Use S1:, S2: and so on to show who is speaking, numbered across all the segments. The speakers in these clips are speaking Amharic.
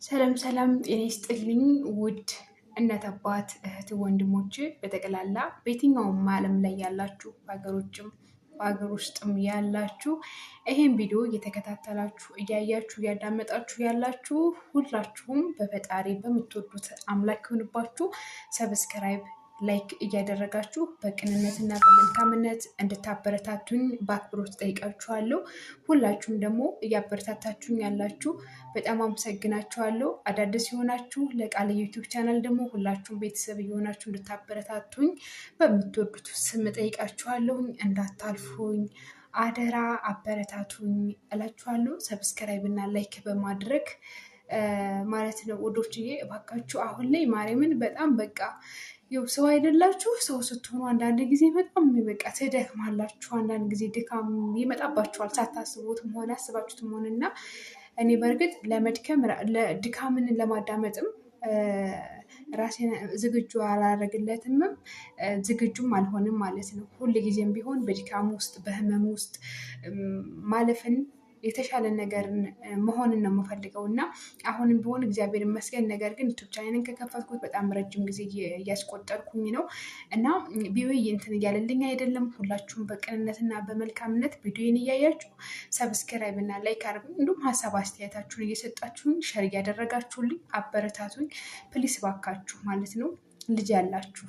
S1: ሰላም ሰላም ጤና ይስጥልኝ ውድ እናት አባት እህት ወንድሞች በጠቅላላ በየትኛውም ዓለም ላይ ያላችሁ በሀገር ውስጥም ያላችሁ ይሄን ቪዲዮ እየተከታተላችሁ እያያችሁ እያዳመጣችሁ ያላችሁ ሁላችሁም በፈጣሪ በምትወዱት አምላክ ይሁንባችሁ። ሰብስክራይብ ላይክ እያደረጋችሁ በቅንነትና በመልካምነት እንድታበረታቱኝ በአክብሮት ጠይቃችኋለሁ። ሁላችሁም ደግሞ እያበረታታችሁኝ ያላችሁ በጣም አመሰግናችኋለሁ። አዳዲስ የሆናችሁ ለቃል ዩቲዩብ ቻናል ደግሞ ሁላችሁም ቤተሰብ የሆናችሁ እንድታበረታቱኝ በምትወዱት ስም ጠይቃችኋለሁኝ። እንዳታልፉኝ አደራ አበረታቱኝ እላችኋለሁ። ሰብስክራይብ እና ላይክ በማድረግ ማለት ነው ወዶችዬ። እባካችሁ አሁን ላይ ማርያምን በጣም በቃ ይኸው ሰው አይደላችሁ። ሰው ስትሆኑ አንዳንድ ጊዜ በጣም በቃ ትደክማላችሁ። አንዳንድ ጊዜ ድካም ይመጣባችኋል ሳታስቡትም ሆነ አስባችሁትም ሆነ እና እኔ በእርግጥ ለመድከም ድካምን ለማዳመጥም ራሴን ዝግጁ አላደርግለትምም ዝግጁም አልሆንም ማለት ነው። ሁል ጊዜም ቢሆን በድካም ውስጥ በህመም ውስጥ ማለፍን የተሻለ ነገር መሆንን ነው የምፈልገው እና አሁንም ቢሆን እግዚአብሔር ይመስገን። ነገር ግን ዩቲዩብ ቻናልን ከከፈትኩት በጣም ረጅም ጊዜ እያስቆጠርኩኝ ነው እና ቪዲዮ እንትን እያለልኝ አይደለም። ሁላችሁም በቅንነትና በመልካምነት ቪዲዮን እያያችሁ ሰብስክራይብ እና ላይክ አድርጉኝ። እንዲሁም ሀሳብ አስተያየታችሁን እየሰጣችሁኝ ሸር እያደረጋችሁልኝ አበረታቱኝ ፕሊስ ባካችሁ ማለት ነው። ልጅ ያላችሁ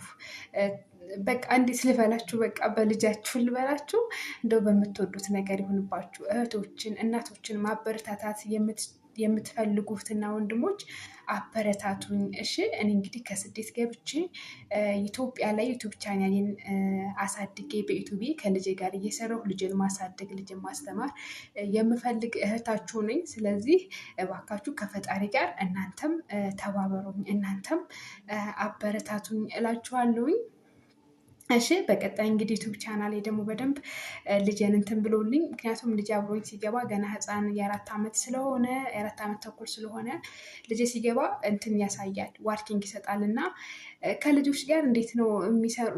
S1: በቃ እንዴት ልበላችሁ፣ በቃ በልጃችሁ ልበላችሁ። እንደው በምትወዱት ነገር ይሁንባችሁ። እህቶችን እናቶችን ማበረታታት የምትፈልጉትና ወንድሞች አበረታቱኝ እሺ። እኔ እንግዲህ ከስደት ገብቼ ኢትዮጵያ ላይ ዩቲዩብ ቻናሌን አሳድጌ በዩቲዩብ ከልጄ ጋር እየሰራሁ ልጄን ማሳደግ ልጄን ማስተማር የምፈልግ እህታችሁ ነኝ። ስለዚህ እባካችሁ ከፈጣሪ ጋር እናንተም ተባበሩኝ፣ እናንተም አበረታቱኝ እላችኋለሁኝ። እሺ በቀጣይ እንግዲህ ዩቲዩብ ቻናሌ ደግሞ በደንብ ልጄን እንትን ብሎልኝ፣ ምክንያቱም ልጅ አብሮኝ ሲገባ ገና ህፃን የ4 ዓመት ስለሆነ የ4 ዓመት ተኩል ስለሆነ ልጄ ሲገባ እንትን ያሳያል ዋርኪንግ ይሰጣል እና ከልጆች ጋር እንዴት ነው የሚሰሩ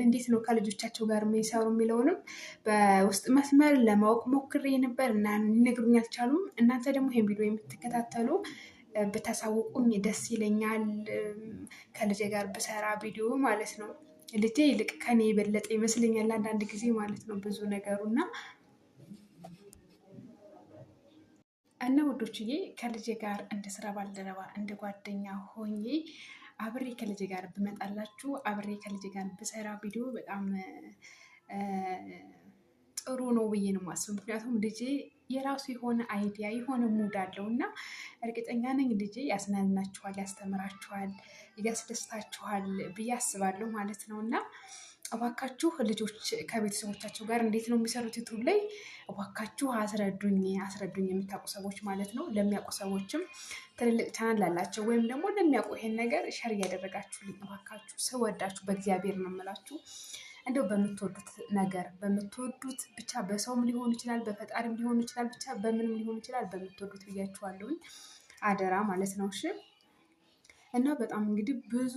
S1: እንዴት ነው ከልጆቻቸው ጋር የሚሰሩ የሚለውንም በውስጥ መስመር ለማወቅ ሞክሬ ነበር እና ሊነግሩኝ አልቻሉም። እናንተ ደግሞ ይሄን ቪዲዮ የምትከታተሉ ብታሳውቁኝ ደስ ይለኛል። ከልጄ ጋር ብሰራ ቪዲዮ ማለት ነው። ልጄ ይልቅ ከኔ የበለጠ ይመስለኛል አንዳንድ ጊዜ ማለት ነው ብዙ ነገሩ እና ውዶችዬ ከልጄ ጋር እንደ ስራ ባልደረባ እንደ ጓደኛ ሆኜ አብሬ ከልጄ ጋር ብመጣላችሁ አብሬ ከልጄ ጋር ብሰራ ቪዲዮ በጣም ጥሩ ነው ብዬ ነው የማስበው። ምክንያቱም ልጄ የራሱ የሆነ አይዲያ የሆነ ሙድ አለው እና እርግጠኛ ነኝ ልጄ ያዝናናችኋል፣ ያስተምራችኋል፣ ያስደስታችኋል ብዬ አስባለሁ ማለት ነው። እና እባካችሁ ልጆች ከቤተሰቦቻቸው ጋር እንዴት ነው የሚሰሩት ዩቱብ ላይ እባካችሁ አስረዱኝ የምታውቁ ሰዎች ማለት ነው። ለሚያውቁ ሰዎችም ትልልቅ ቻናል ላላቸው ወይም ደግሞ ለሚያውቁ ይሄን ነገር ሸር እያደረጋችሁልኝ እባካችሁ። ስወዳችሁ በእግዚአብሔር ነው የምላችሁ። እንደው በምትወዱት ነገር በምትወዱት ብቻ በሰውም ሊሆን ይችላል በፈጣሪም ሊሆን ይችላል ብቻ በምንም ሊሆን ይችላል በምትወዱት ብያችኋለሁኝ። አደራ ማለት ነው እሺ። እና በጣም እንግዲህ ብዙ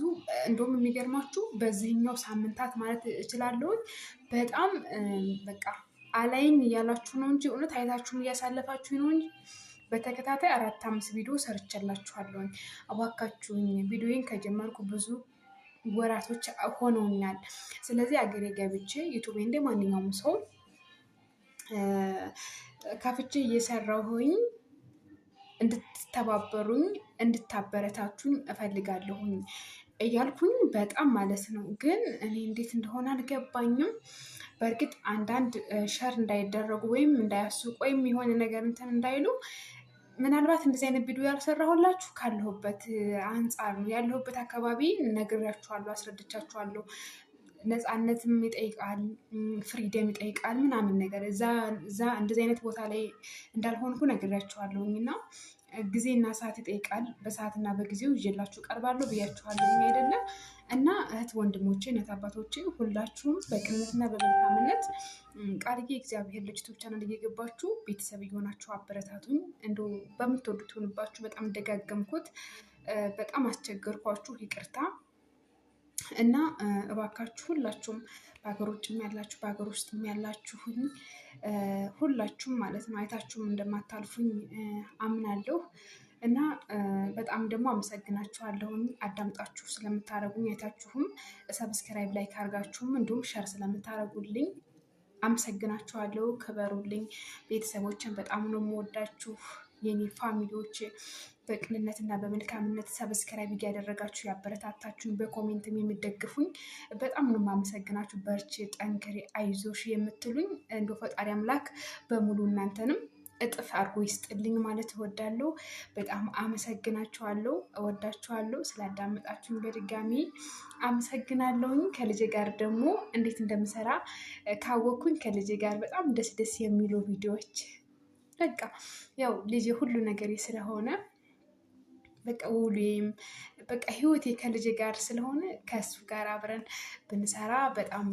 S1: እንደውም የሚገርማችሁ በዚህኛው ሳምንታት ማለት እችላለሁኝ በጣም በቃ አላይም እያላችሁ ነው እንጂ እውነት አይታችሁም እያሳለፋችሁ ነው እንጂ በተከታታይ 4-5 ቪዲዮ ሰርቼላችኋለሁኝ። እባካችሁኝ ቪዲዮን ከጀመርኩ ብዙ ወራቶች ሆነውኛል። ስለዚህ አገሬ ገብቼ ዩቱቤ እንደ ማንኛውም ሰው ከፍቼ እየሰራሁኝ እንድትተባበሩኝ እንድታበረታቱኝ እፈልጋለሁኝ እያልኩኝ በጣም ማለት ነው። ግን እኔ እንዴት እንደሆነ አልገባኝም። በእርግጥ አንዳንድ ሸር እንዳይደረጉ ወይም እንዳያስቁ ወይም የሆነ ነገር እንትን እንዳይሉ ምናልባት እንደዚህ አይነት ቪዲዮ ያልሰራሁላችሁ ካለሁበት አንጻር ነው። ያለሁበት አካባቢ ነግሬያችኋለሁ፣ አስረድቻችኋለሁ። ነፃነትም ይጠይቃል፣ ፍሪደም ይጠይቃል ምናምን ነገር እዛ እንደዚህ አይነት ቦታ ላይ እንዳልሆንኩ ነግሬያችኋለሁኝ እና ጊዜና ሰዓት ይጠይቃል። በሰዓትና በጊዜው ይዤላችሁ ቀርባለሁ ብያችኋለሁ አይደለም። እና እህት ወንድሞቼ እናት አባቶቼ ሁላችሁም በቅንነትና በመልካምነት ቃልዬ እግዚአብሔር ልጅ ዩቲዩብ ቻናል እየገባችሁ ቤተሰብ እየሆናችሁ አበረታቱኝ። እንደው በምትወዱት ሆንባችሁ በጣም ደጋገምኩት፣ በጣም አስቸገርኳችሁ፣ ይቅርታ። እና እባካችሁ ሁላችሁም በሀገር ውጭም ያላችሁ በሀገር ውስጥም ያላችሁኝ ሁላችሁም ማለት ነው አይታችሁም እንደማታልፉኝ አምናለሁ። እና በጣም ደግሞ አመሰግናችኋለሁኝ አዳምጣችሁ ስለምታደርጉኝ፣ አይታችሁም ሰብስክራይብ ላይ ካርጋችሁም እንዲሁም ሸር ስለምታደርጉልኝ አመሰግናችኋለሁ። ክበሩልኝ። ቤተሰቦችን በጣም ነው የምወዳችሁ። የኔ ፋሚሊዎች በቅንነት እና በመልካምነት ሰብስክራይብ እያደረጋችሁ ያበረታታችሁኝ፣ በኮሜንትም የሚደግፉኝ በጣም ነው የማመሰግናችሁ። በርቺ፣ ጠንክሪ፣ አይዞሽ የምትሉኝ እንደ ፈጣሪ አምላክ በሙሉ እናንተንም እጥፍ አድርጎ ይስጥልኝ ማለት እወዳለሁ። በጣም አመሰግናችኋለሁ፣ እወዳችኋለሁ። ስላዳመጣችሁኝ በድጋሚ አመሰግናለሁኝ። ከልጄ ጋር ደግሞ እንዴት እንደምሰራ ካወቅኩኝ ከልጄ ጋር በጣም ደስ ደስ የሚሉ ቪዲዮዎች በቃ ያው ልጄ ሁሉ ነገር ስለሆነ በቃ ውሎዬም በቃ ህይወቴ ከልጄ ጋር ስለሆነ ከእሱ ጋር አብረን ብንሰራ በጣም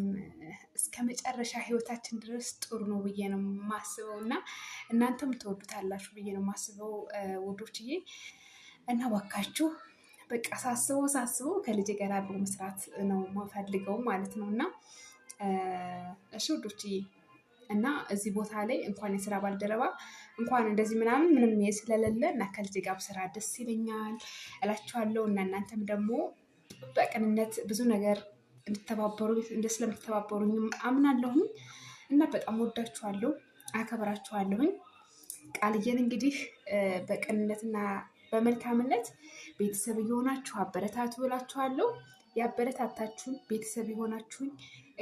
S1: እስከ መጨረሻ ህይወታችን ድረስ ጥሩ ነው ብዬ ነው የማስበው እና እናንተም ትወዱታላችሁ ብዬ ነው የማስበው ውዶችዬ። እና እባካችሁ በቃ ሳስበው ከልጄ ጋር አብሮ መስራት ነው የምፈልገው ማለት ነው እና እሺ ውዶችዬ። እና እዚህ ቦታ ላይ እንኳን የስራ ባልደረባ እንኳን እንደዚህ ምናምን ምንም ስለሌለ እና ከልጄ ጋር ስራ ደስ ይለኛል እላችኋለሁ። እና እናንተም ደግሞ በቅንነት ብዙ ነገር ስለምትተባበሩኝም አምናለሁኝ እና በጣም ወዳችኋለሁ፣ አከብራችኋለሁኝ። ቃልዬን እንግዲህ በቅንነትና በመልካምነት ቤተሰብ እየሆናችሁ አበረታቱ እላችኋለሁ። ያበረታታችሁን ቤተሰብ የሆናችሁኝ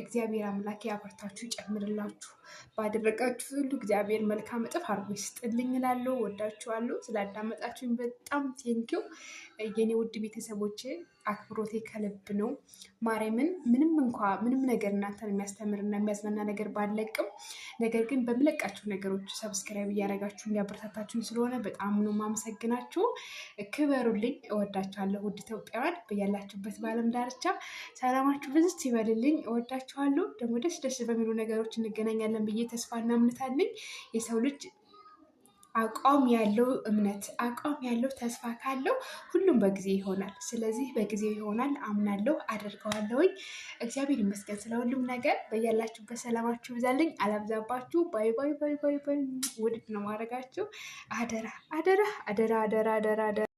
S1: እግዚአብሔር አምላክ ያበርታችሁ፣ ይጨምርላችሁ። ባደረጋችሁ ሁሉ እግዚአብሔር መልካም እጥፍ አድርጎ ይስጥልኝ እላለሁ። ወዳችኋለሁ። ስላዳመጣችሁኝ በጣም ቴንኪው የኔ ውድ ቤተሰቦቼ። አክብሮቴ ከልብ ነው። ማርያምን ምንም ነገር እናንተን የሚያስተምርና የሚያዝናና ነገር ባለቅም፣ ነገር ግን በምለቃችሁ ነገሮች ሰብስክራይብ እያደረጋችሁ እንዲያበረታታችሁኝ ስለሆነ በጣም ነው የማመሰግናችሁ። ክበሩልኝ። እወዳችኋለሁ ውድ ኢትዮጵያውያን። በያላችሁበት በዓለም ዳርቻ ሰላማችሁ ብዝት ይበልልኝ። እወዳችኋለሁ። ደግሞ ደስ ደስ በሚሉ ነገሮች እንገናኛለን ብዬ ተስፋ እናምንታለኝ። የሰው ልጅ አቋም ያለው እምነት፣ አቋም ያለው ተስፋ ካለው ሁሉም በጊዜ ይሆናል። ስለዚህ በጊዜው ይሆናል አምናለሁ፣ አደርገዋለሁኝ። እግዚአብሔር ይመስገን ስለ ሁሉም ነገር። በያላችሁበት ሰላማችሁ ይብዛልኝ። አላብዛባችሁ። ባይ ባይ ባይ ባይ ባይ። ውድድ ነው ማድረጋችሁ። አደራ አደራ አደራ አደራ አደራ አደራ